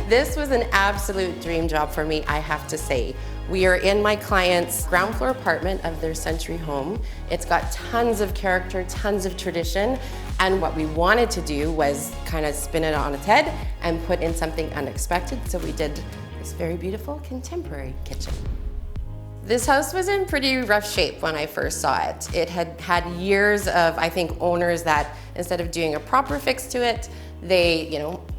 This was an absolute dream job for me, I have to say. We are in my client's ground floor apartment of their century home. It's got tons of character, tons of tradition, and what we wanted to do was kind of spin it on its head and put in something unexpected, so we did this very beautiful contemporary kitchen. This house was in pretty rough shape when I first saw it. It had had years of, I think, owners that instead of doing a proper fix to it, they,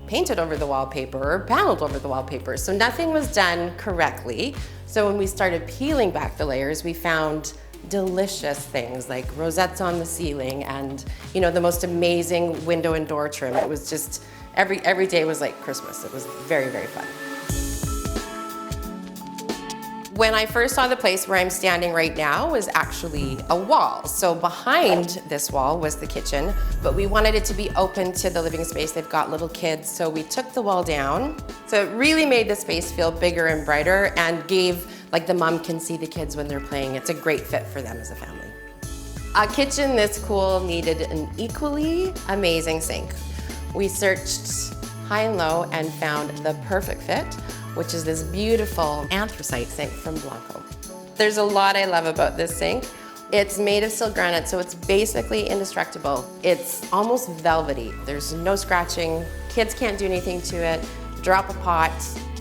painted over the wallpaper or paneled over the wallpaper. So nothing was done correctly. So when we started peeling back the layers, we found delicious things like rosettes on the ceiling and, the most amazing window and door trim. It was just, every day was like Christmas. It was very, very fun. When I first saw the place where I'm standing right now was actually a wall. So behind this wall was the kitchen, but we wanted it to be open to the living space. They've got little kids, so we took the wall down. So it really made the space feel bigger and brighter and gave, like, the mom can see the kids when they're playing. It's a great fit for them as a family. A kitchen this cool needed an equally amazing sink. We searched high and low and found the perfect fit, which is this beautiful anthracite sink from Blanco. There's a lot I love about this sink. It's made of steel granite, so it's basically indestructible. It's almost velvety. There's no scratching. Kids can't do anything to it. Drop a pot,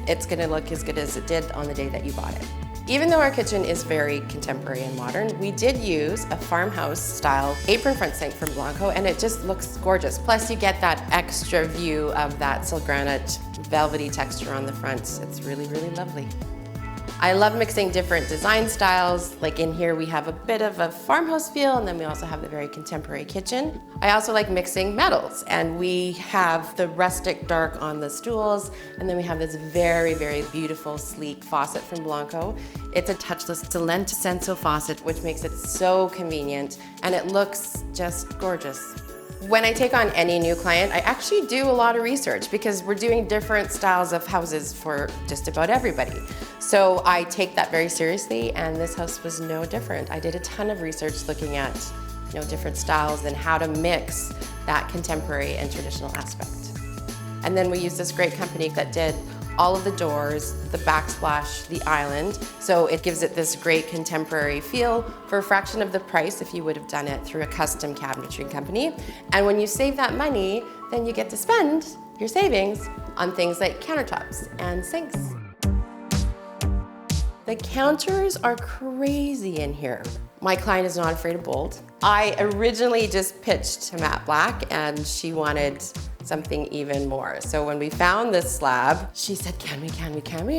it's gonna look as good as it did on the day that you bought it. Even though our kitchen is very contemporary and modern, we did use a farmhouse style apron front sink from Blanco, and it just looks gorgeous. Plus you get that extra view of that steel granite velvety texture on the front. It's really, really lovely. I love mixing different design styles. Like in here we have a bit of a farmhouse feel, and then we also have the very contemporary kitchen. I also like mixing metals, and we have the rustic dark on the stools, and then we have this very, very beautiful, sleek faucet from Blanco. It's a touchless SOLENTA Senso faucet, which makes it so convenient, and it looks just gorgeous. When I take on any new client, I actually do a lot of research because we're doing different styles of houses for just about everybody. So I take that very seriously, and this house was no different. I did a ton of research looking at different styles and how to mix that contemporary and traditional aspect. And then we used this great company that did all of the doors, the backsplash, the island. So it gives it this great contemporary feel for a fraction of the price if you would have done it through a custom cabinetry company. And when you save that money, then you get to spend your savings on things like countertops and sinks. The counters are crazy in here. My client is not afraid of bold. I originally just pitched to matte black, and she wanted something even more. So when we found this slab, she said, can we?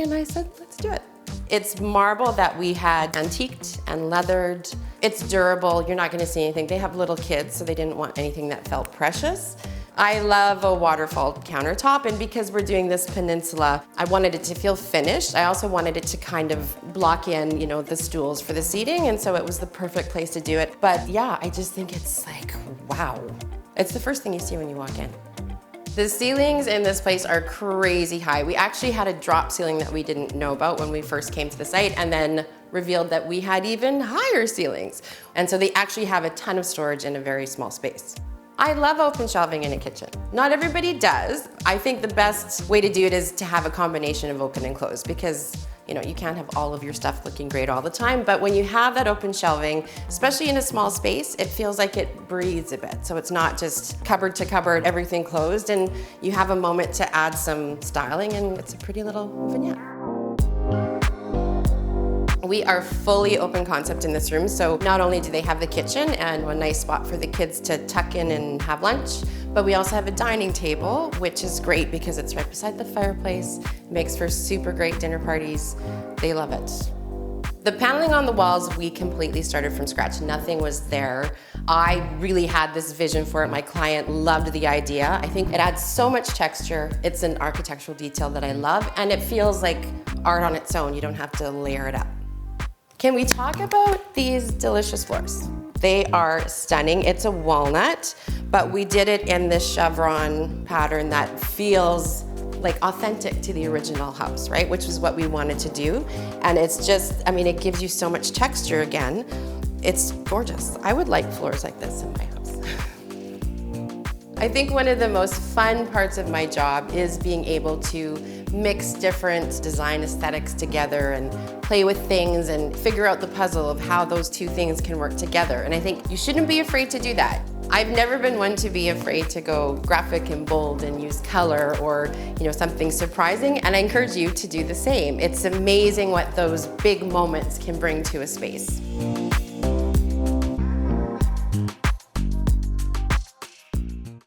And I said, let's do it. It's marble that we had antiqued and leathered. It's durable, you're not gonna see anything. They have little kids, so they didn't want anything that felt precious. I love a waterfall countertop, and because we're doing this peninsula, I wanted it to feel finished. I also wanted it to kind of block in, the stools for the seating, and so it was the perfect place to do it. But yeah, I just think it's like, wow. It's the first thing you see when you walk in. The ceilings in this place are crazy high. We actually had a drop ceiling that we didn't know about when we first came to the site, and then revealed that we had even higher ceilings. And so they actually have a ton of storage in a very small space. I love open shelving in a kitchen. Not everybody does. I think the best way to do it is to have a combination of open and closed, because you can't have all of your stuff looking great all the time, but when you have that open shelving, especially in a small space, it feels like it breathes a bit. So it's not just cupboard to cupboard, everything closed, and you have a moment to add some styling, and it's a pretty little vignette. We are fully open concept in this room, so not only do they have the kitchen and a nice spot for the kids to tuck in and have lunch, but we also have a dining table, which is great because it's right beside the fireplace. It makes for super great dinner parties. They love it. The paneling on the walls, we completely started from scratch. Nothing was there. I really had this vision for it. My client loved the idea. I think it adds so much texture. It's an architectural detail that I love, and it feels like art on its own. You don't have to layer it up. Can we talk about these delicious floors? They are stunning. It's a walnut, but we did it in this chevron pattern that feels like authentic to the original house, right? Which is what we wanted to do. And it's just, it gives you so much texture again. It's gorgeous. I would like floors like this in my house. I think one of the most fun parts of my job is being able to mix different design aesthetics together and play with things and figure out the puzzle of how those two things can work together. And I think you shouldn't be afraid to do that. I've never been one to be afraid to go graphic and bold and use color or something surprising, and I encourage you to do the same. It's amazing what those big moments can bring to a space.